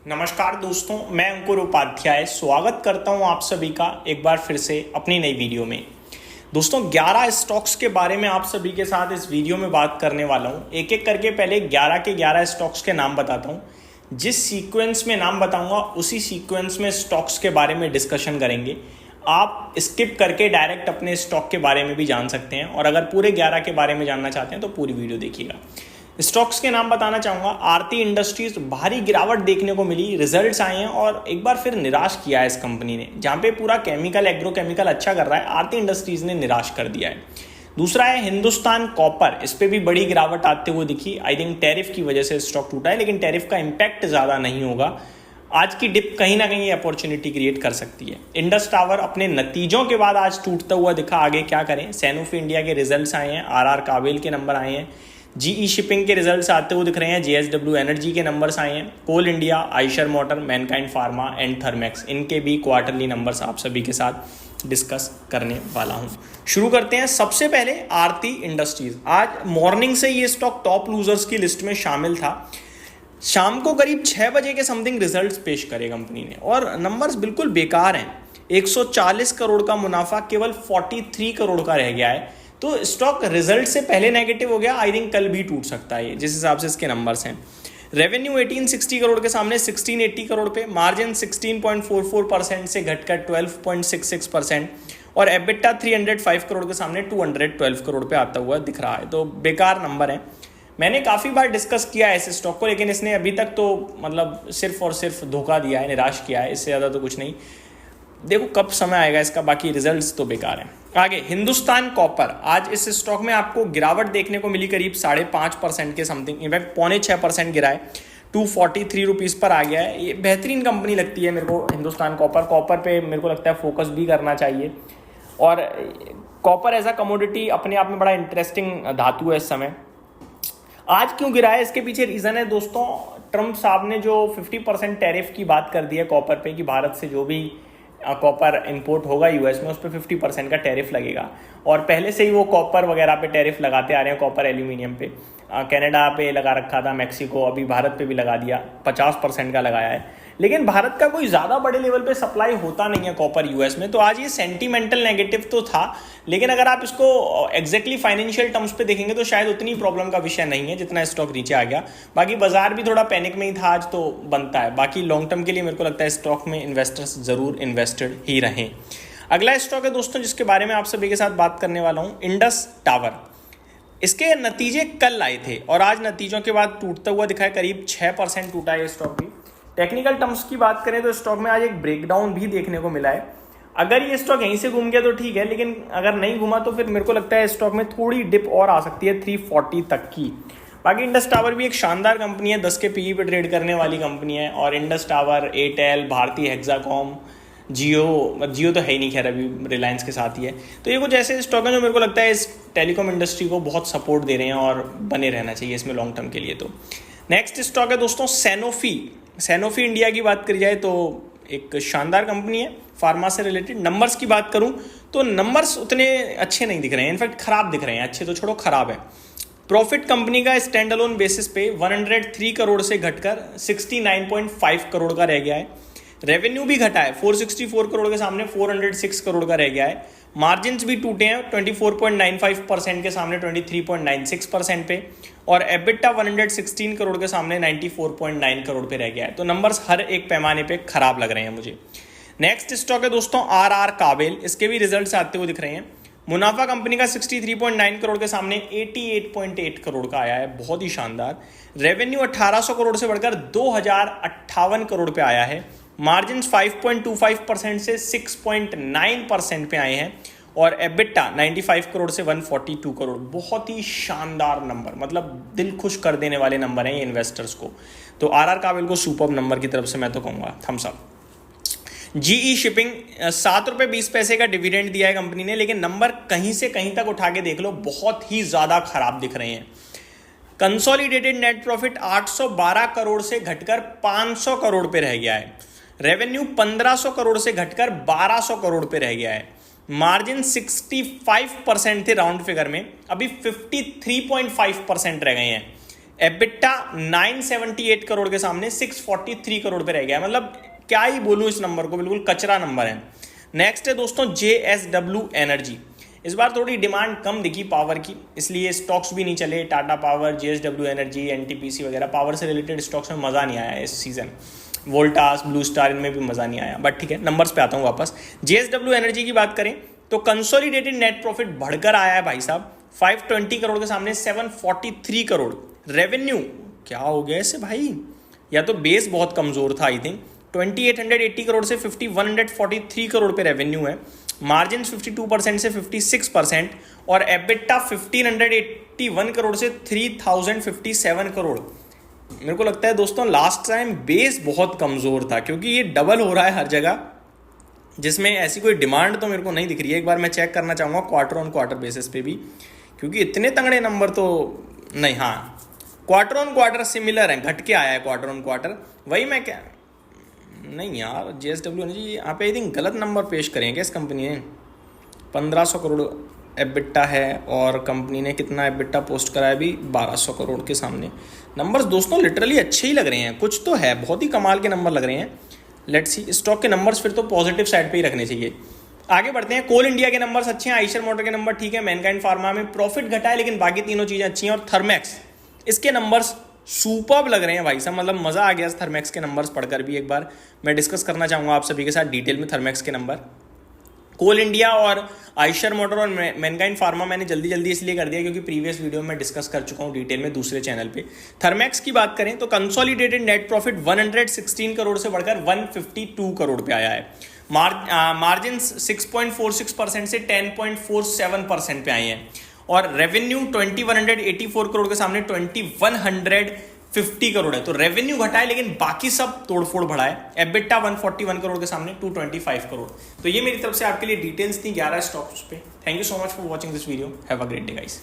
नमस्कार दोस्तों, मैं अंकुर उपाध्याय स्वागत करता हूं आप सभी का एक बार फिर से अपनी नई वीडियो में। दोस्तों 11 स्टॉक्स के बारे में आप सभी के साथ इस वीडियो में बात करने वाला हूं। एक एक करके पहले 11 के 11 स्टॉक्स के नाम बताता हूं। जिस सीक्वेंस में नाम बताऊंगा उसी सीक्वेंस में स्टॉक्स के बारे में डिस्कशन करेंगे। आप स्किप करके डायरेक्ट अपने स्टॉक के बारे में भी जान सकते हैं, और अगर पूरे 11 के बारे में जानना चाहते हैं तो पूरी वीडियो देखिएगा। स्टॉक्स के नाम बताना चाहूंगा। आरती इंडस्ट्रीज, भारी गिरावट देखने को मिली, रिजल्ट्स आए हैं और एक बार फिर निराश किया है इस कंपनी ने। जहां पे पूरा केमिकल एग्रोकेमिकल अच्छा कर रहा है, आरती इंडस्ट्रीज ने निराश कर दिया है। दूसरा है हिंदुस्तान कॉपर, इस पे भी बड़ी गिरावट आते हुए दिखी। आई थिंक टैरिफ की वजह से स्टॉक टूटा है, लेकिन टैरिफ का इंपैक्ट ज्यादा नहीं होगा। आज की डिप कहीं ना कहीं अपॉर्चुनिटी क्रिएट कर सकती है। इंडस टावर अपने नतीजों के बाद आज टूटता हुआ दिखा, आगे क्या करें। सैनोफी इंडिया के रिजल्ट्स आए हैं, आरआर कावेल के नंबर आए हैं, जीई शिपिंग के रिजल्ट्स आते हुए दिख रहे हैं, जेएसडब्ल्यू एनर्जी के नंबर्स आए हैं, Coal India, Eicher Motor, Mankind Pharma and Thermax, इनके भी क्वार्टरली नंबर्स आप सभी के साथ डिस्कस करने वाला हूं। शुरू करते हैं। सबसे पहले आरती इंडस्ट्रीज। आज मॉर्निंग से ये स्टॉक टॉप लूजर्स की लिस्ट में शामिल था। शाम को करीब 6 बजे के समथिंग रिजल्ट्स पेश करे कंपनी ने, और नंबर्स बिल्कुल बेकार हैं। 140 करोड़ का मुनाफा केवल 43 करोड़ का रह गया है। तो स्टॉक रिजल्ट से पहले नेगेटिव हो गया। आई थिंक कल भी टूट सकता है जिस हिसाब से इसके नंबर्स हैं। रेवेन्यू 1860 करोड़ के सामने 1680 करोड़ पे, मार्जिन 16.44% से घटकर 12.66%, और एबिटा 305 करोड़ के सामने 212 करोड़ पे आता हुआ दिख रहा है। तो बेकार नंबर है। मैंने काफ़ी बार डिस्कस किया है इस स्टॉक को, लेकिन इसने अभी तक तो मतलब सिर्फ और सिर्फ धोखा दिया है, निराश किया है, इससे ज़्यादा तो कुछ नहीं। देखो कब समय आएगा इसका, बाकी रिजल्ट्स तो बेकार हैं। आगे हिंदुस्तान कॉपर। आज इस स्टॉक में आपको गिरावट देखने को मिली, करीब 5.5% के समथिंग, इनफैक्ट 5.25% गिरा है, 243 रुपीज़ पर आ गया है। ये बेहतरीन कंपनी लगती है मेरे को हिंदुस्तान कॉपर। कॉपर पे मेरे को लगता है फोकस भी करना चाहिए, और कॉपर एज अ कमोडिटी अपने आप में बड़ा इंटरेस्टिंग धातु है इस समय। आज क्यों गिरा है, इसके पीछे रीज़न है दोस्तों, ट्रम्प साहब ने जो 50% टैरिफ की बात कर दी है कॉपर पे, कि भारत से जो भी कॉपर इंपोर्ट होगा यूएस में उस पर 50% का टैरिफ लगेगा। और पहले से ही वो कॉपर वगैरह पे टैरिफ लगाते आ रहे हैं, कॉपर एल्यूमिनियम पे। कनाडा पे लगा रखा था, मैक्सिको, अभी भारत पे भी लगा दिया, 50% का लगाया है। लेकिन भारत का कोई ज़्यादा बड़े लेवल पे सप्लाई होता नहीं है कॉपर यूएस में। तो आज ये सेंटीमेंटल नेगेटिव तो था, लेकिन अगर आप इसको एग्जैक्टली फाइनेंशियल टर्म्स पे देखेंगे तो शायद उतनी प्रॉब्लम का विषय नहीं है जितना स्टॉक नीचे आ गया। बाकी बाजार भी थोड़ा पैनिक में ही था आज, तो बनता है। बाकी लॉन्ग टर्म के लिए मेरे को लगता है स्टॉक में इन्वेस्टर्स जरूर इन्वेस्टेड ही रहें। अगला स्टॉक है दोस्तों जिसके बारे में आप सभी के साथ बात करने वाला हूँ, इंडस टावर। इसके नतीजे कल आए थे और आज नतीजों के बाद टूटता हुआ दिखा है, करीब 6% टूटा है स्टॉक भी। टेक्निकल टर्म्स की बात करें तो स्टॉक में आज एक ब्रेकडाउन भी देखने को मिला है। अगर ये स्टॉक यहीं से घूम गया तो ठीक है, लेकिन अगर नहीं घूमा तो फिर मेरे को लगता है स्टॉक में थोड़ी डिप और आ सकती है 340 तक की। बाकी इंडस टावर भी एक शानदार कंपनी है, 10 के पीई पे ट्रेड करने वाली कंपनी है। और Indus Tower, Airtel, Bharti Hexacom, Jio तो है ही नहीं, खैर अभी रिलायंस के साथ ही है। तो ये कुछ ऐसे स्टॉक हैं जो मेरे को लगता है इस टेलीकॉम इंडस्ट्री को बहुत सपोर्ट दे रहे हैं और बने रहना चाहिए इसमें लॉन्ग टर्म के लिए। तो नेक्स्ट स्टॉक है दोस्तों सैनोफी इंडिया की बात करी जाए तो एक शानदार कंपनी है फार्मा से रिलेटेड। नंबर्स की बात करूं तो नंबर्स उतने अच्छे नहीं दिख रहे हैं, इनफैक्ट खराब दिख रहे हैं, अच्छे तो छोड़ो खराब है। प्रॉफिट कंपनी का स्टैंड अलोन बेसिस पे 103 करोड़ से घटकर 69.5 करोड़ का रह गया है। रेवेन्यू भी घटा है, 464 करोड़ के सामने 406 करोड़ का रह गया है। मार्जिन्स भी टूटे हैं, 24.95% के सामने 23.96% पे, और एबिटा 116 करोड़ के सामने 94.9 करोड़ पे रह गया है। तो नंबर्स हर एक पैमाने पे खराब लग रहे हैं मुझे। नेक्स्ट स्टॉक है दोस्तों आरआर कावेल। इसके भी रिजल्ट्स आते हुए दिख रहे हैं। मुनाफा कंपनी का 63.9 करोड़ के सामने 88.8 करोड़ का आया है, बहुत ही शानदार। रेवेन्यू 1800 करोड़ से बढ़कर 2058 करोड़ पे आया है। मार्जिन 5.25% से 6.9% पे आए हैं, और एबिटा 95 करोड़ से 142 करोड़। बहुत ही शानदार नंबर, मतलब दिल खुश कर देने वाले नंबर हैं ये इन्वेस्टर्स को। तो आरआर कावेल को सुपर्ब नंबर की तरफ से मैं तो कहूँगा थम्स अप। जीई शिपिंग 7 रुपये 20 पैसे का डिविडेंड दिया है कंपनी ने, लेकिन नंबर कहीं से कहीं तक उठा के देख लो बहुत ही ज़्यादा खराब दिख रहे हैं। कंसोलिडेटेड नेट प्रॉफिट 812 करोड़ से घटकर 500 करोड़ पे रह गया है। रेवेन्यू 1500 करोड़ से घटकर 1200 करोड़ पे रह गया है। मार्जिन 65% थे राउंड फिगर में, अभी 53.5% रह गए हैं। एबिटा 978 करोड़ के सामने 643 करोड़ पे रह गया। मतलब क्या ही बोलूं इस नंबर को, बिल्कुल कचरा नंबर है। नेक्स्ट है दोस्तों JSW एनर्जी। इस बार थोड़ी डिमांड कम दिखी पावर की, इसलिए स्टॉक्स भी नहीं चले। Tata power, JSW energy, NTPC वगैरह पावर से रिलेटेड स्टॉक्स में मज़ा नहीं आया इस सीज़न। वोल्टास, ब्लू स्टार, इनमें भी मज़ा नहीं आया। बट ठीक है, नंबर्स पे आता हूँ वापस। JSW एनर्जी की बात करें तो कंसोलिडेटेड नेट प्रॉफिट बढ़कर आया है भाई साहब 520 करोड़ के सामने 743 करोड़। रेवेन्यू क्या हो गया इसे भाई, या तो बेस बहुत कमज़ोर था आई थिंक। 2880 करोड़ से 5143 करोड़ पे रेवेन्यू है। मार्जिन 52% से 56% और एबिटा 1581 करोड़ से 3057 करोड़। मेरे को लगता है दोस्तों लास्ट टाइम बेस बहुत कमज़ोर था, क्योंकि ये डबल हो रहा है हर जगह, जिसमें ऐसी कोई डिमांड तो मेरे को नहीं दिख रही है। एक बार मैं चेक करना चाहूँगा क्वार्टर ऑन क्वार्टर बेसिस पे भी, क्योंकि इतने तगड़े नंबर तो नहीं। हाँ, क्वार्टर ऑन क्वार्टर सिमिलर है, घट के आया है क्वार्टर ऑन क्वार्टर। वही मैं क्या, नहीं यार JSW एनर्जी यहाँ पे आई थिंक गलत नंबर पेश करें क्या इस कंपनी ने। 1500 करोड़ एबिटा है और कंपनी ने कितना एबिटा पोस्ट करा है अभी 1200 करोड़ के सामने। नंबर्स दोस्तों लिटरली अच्छे ही लग रहे हैं, कुछ तो है, बहुत ही कमाल के नंबर लग रहे हैं। लेट्स सी, स्टॉक के नंबर्स फिर तो पॉजिटिव साइड पे ही रखने चाहिए। आगे बढ़ते हैं। कोल इंडिया के नंबर्स अच्छे हैं, आइशर मोटर के नंबर ठीक है, मैनकाइंड फार्मा में प्रॉफिट घटा है लेकिन बाकी तीनों चीज़ें अच्छी हैं। और थर्मैक्स, इसके नंबर्स सुपर्ब लग रहे हैं भाई साहब, मतलब मज़ा आ गया थर्मैक्स के नंबर्स पढ़कर भी। एक बार मैं डिस्कस करना चाहूँगा आप सभी के साथ डिटेल में थर्मैक्स के नंबर। कोल इंडिया और आइशर मोटर और मैनकाइंड फार्मा मैंने जल्दी जल्दी इसलिए कर दिया क्योंकि प्रीवियस वीडियो में डिस्कस कर चुका हूँ डिटेल में दूसरे चैनल पे। थर्मैक्स की बात करें तो कंसोलिडेटेड नेट प्रॉफिट 116 करोड़ से बढ़कर 152 करोड़ पे आया है। मार्जिन 6.46% से 10.47% पे आए हैं और रेवेन्यू 2184 करोड़ के सामने 2150 करोड़ है। तो रेवेन्यू घटा है लेकिन बाकी सब तोड़फोड़ बढ़ा है। एबिटा 141 करोड़ के सामने 225 करोड़। तो ये मेरी तरफ से आपके लिए डिटेल्स थी 11 स्टॉक्स पे। Thank you so much for watching this video. Have a great day guys.